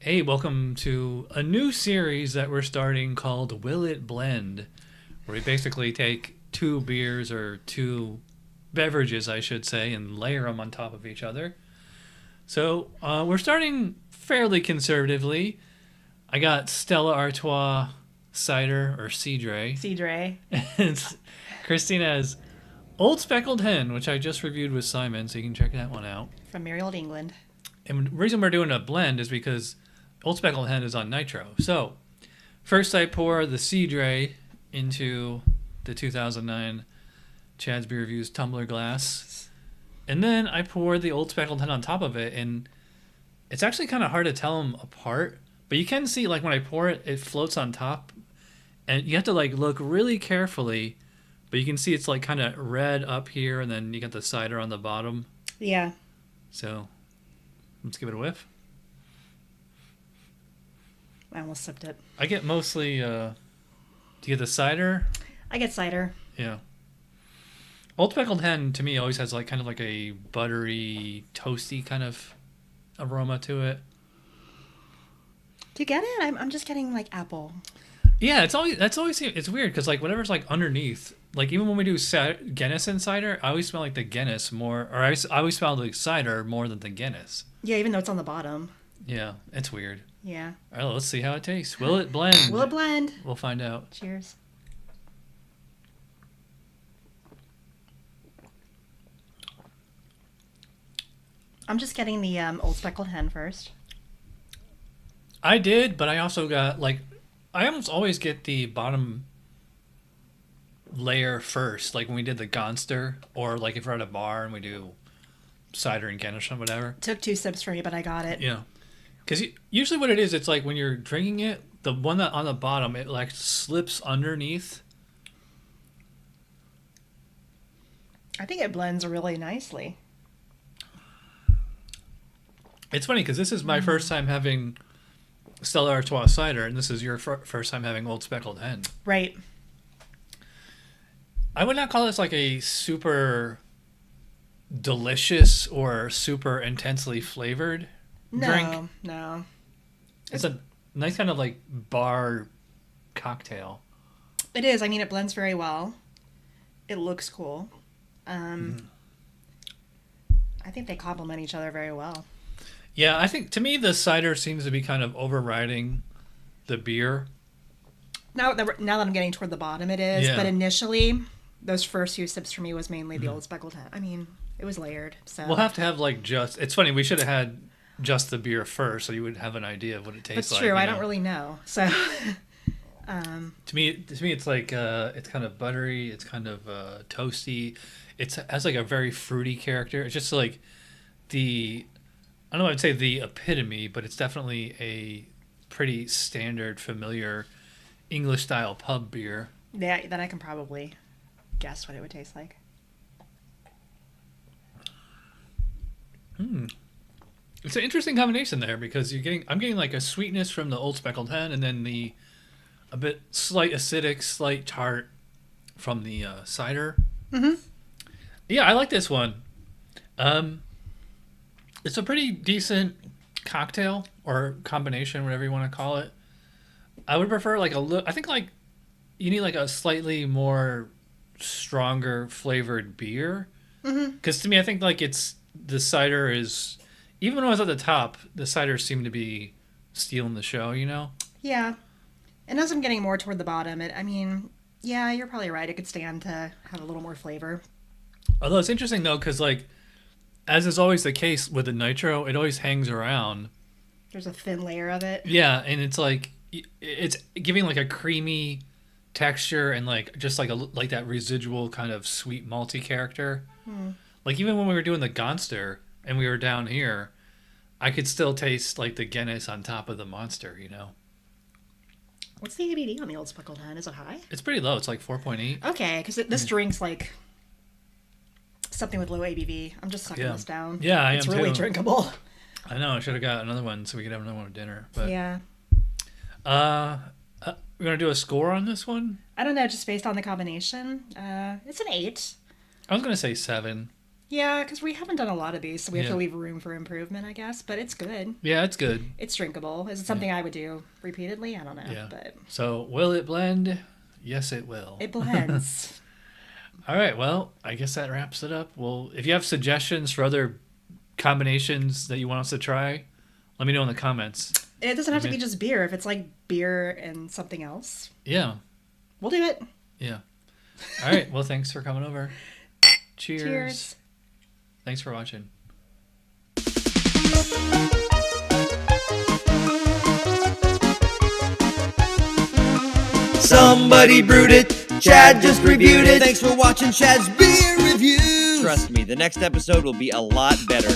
Hey, welcome to a new series that we're starting called Will It Blend, where we basically take two beers or two beverages, I should say, and layer them on top of each other. So we're starting fairly conservatively. I got Stella Artois Cider or Cidre. Cidre. And Christine has Old Speckled Hen, which I just reviewed with Simon, so you can check that one out. From merry old England. And the reason we're doing a blend is because Old Speckled Hen is on nitro. So, first I pour the Cidre into the 2009 Chad's Beer Reviews tumbler glass. And then I pour the Old Speckled Hen on top of it. And it's actually kind of hard to tell them apart. But you can see, like, when I pour it, it floats on top. And you have to, like, look really carefully. But you can see it's, like, kind of red up here. And then you got the cider on the bottom. Yeah. So, let's give it a whiff. I almost sipped it. I get mostly, do you get the cider? I get cider. Yeah. Old Speckled Hen, to me, always has like kind of like a buttery, toasty kind of aroma to it. Do you get it? I'm just getting like apple. Yeah, it's weird because like whatever's like underneath, like even when we do Guinness and cider, I always smell like the Guinness more, or I always smell the cider more than the Guinness. Yeah, even though it's on the bottom. Yeah, it's weird. Yeah. All right, let's see how it tastes. Will it blend? Will it blend? We'll find out. Cheers. I'm just getting the Old Speckled Hen first. I did, but I also got like, I almost always get the bottom layer first, like when we did the Gonster, or like if we're at a bar and we do cider and Guinness or whatever. Took 2 sips for me, but I got it. Yeah, because usually what it is, it's like when you're drinking it, the one that on the bottom, it like slips underneath. I think it blends really nicely. It's funny because this is my first time having Stella Artois cider, and this is your first time having Old Speckled Hen. Right. I would not call this like a super delicious or super intensely flavored drink. No. It's a nice kind of like bar cocktail. It is. I mean, it blends very well. It looks cool. I think they complement each other very well. Yeah, I think to me the cider seems to be kind of overriding the beer. Now that I'm getting toward the bottom, it is. Yeah. But initially, those first few sips for me was mainly the Old Speckled Hen. I mean, it was layered. So We'll have to have like just. It's funny, we should have had just the beer first, so you would have an idea of what it tastes that's like. true. I don't really know. So To me, it's like it's kind of buttery. It's kind of toasty. It has like a very fruity character. It's just like I don't know, I'd say the epitome, but it's definitely a pretty standard, familiar English style pub beer. yeah, then I can probably guess what it would taste like. It's an interesting combination there because I'm getting like a sweetness from the Old Speckled Hen, and then a bit slight acidic, slight tart from the cider. Mm-hmm. Yeah, I like this one. It's a pretty decent cocktail or combination, whatever you want to call it. I would prefer like I think like you need like a slightly more stronger flavored beer. Because to me, I think like the cider is, even when I was at the top, the cider seemed to be stealing the show, you know? Yeah. And as I'm getting more toward the bottom, yeah, you're probably right. It could stand to have a little more flavor. Although it's interesting though, because like, as is always the case with the nitro, it always hangs around. There's a thin layer of it. Yeah, and it's like it's giving like a creamy texture and like just like that residual kind of sweet malty character. Like even when we were doing the Gonster and we were down here, I could still taste like the Guinness on top of the Monster, you know. What's the ABV on the Old Speckled Hen? Is it high? It's pretty low. It's like 4.8. Okay, because this drink's like something with low ABV. I'm just sucking this down. Yeah, I am It's really too. drinkable. I know. I should have got another one so we could have another one with dinner. But Yeah. we're gonna do a score on this one. I don't know, just based on the combination. It's an 8. I was gonna say 7. Yeah, because we haven't done a lot of these, so we have Yeah. to leave room for improvement, I guess. But it's good. Yeah, it's good. It's drinkable. Is it something I would do repeatedly? I don't know. Yeah. But So, will it blend? Yes, it will. it blends. All right. Well, I guess that wraps it up. Well, if you have suggestions for other combinations that you want us to try, let me know in the comments. It doesn't have to be just beer. If it's like beer and something else, Yeah. we'll do it. Yeah. All right. Well, thanks for coming over. Cheers. Cheers. Thanks for watching. Somebody brewed it, Chad just reviewed it. Thanks for watching Chad's Beer Reviews. Trust me, the next episode will be a lot better.